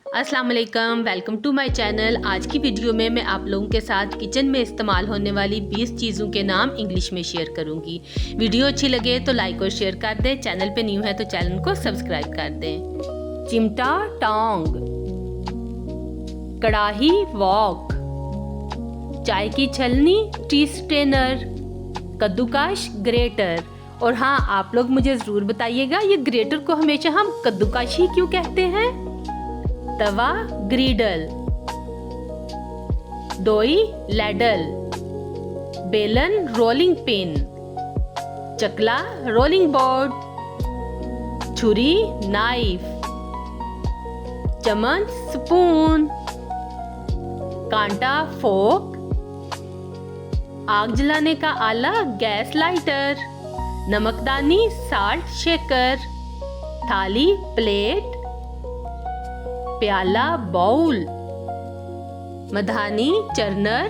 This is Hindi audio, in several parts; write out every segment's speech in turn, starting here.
अस्सलाम वालेकुम, वेलकम टू माय चैनल। आज की वीडियो में मैं आप लोगों के साथ किचन में इस्तेमाल होने वाली 20 चीज़ों के नाम इंग्लिश में शेयर करूंगी। वीडियो अच्छी लगे तो लाइक और शेयर कर दें। चैनल पे न्यू है तो चैनल को सब्सक्राइब कर दें। चिमटा टोंग, कड़ाही वॉक, चाय की छलनी टी स्ट्रेनर, कद्दूकश ग्रेटर। और हाँ, आप लोग मुझे ज़रूर बताइएगा ये ग्रेटर को हमेशा हम कद्दूकश ही क्यों कहते हैं। तवा ग्रिडल, दोई लैडल, बेलन रोलिंग पिन, चकला रोलिंग बोर्ड, छुरी नाइफ, चम्मच स्पून, कांटा फोक, आग जलाने का आला गैस लाइटर, नमकदानी साल्ट शेकर, थाली प्लेट, प्याला बाउल, मधानी चरनर,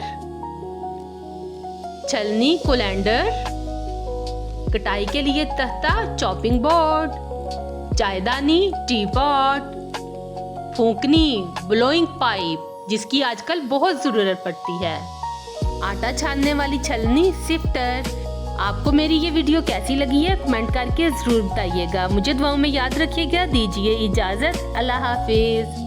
छलनी कोलैंडर, कटाई के लिए तख्ता चॉपिंग बोर्ड, चायदानी टी पॉट, फूंकनी ब्लोइंग पाइप जिसकी आजकल बहुत ज़रूरत पड़ती है, आटा छानने वाली छलनी सिफ्टर। आपको मेरी ये वीडियो कैसी लगी है कमेंट करके ज़रूर बताइएगा। मुझे दुआओं में याद रखिएगा। दीजिए इजाज़त। अल्लाह हाफिज़।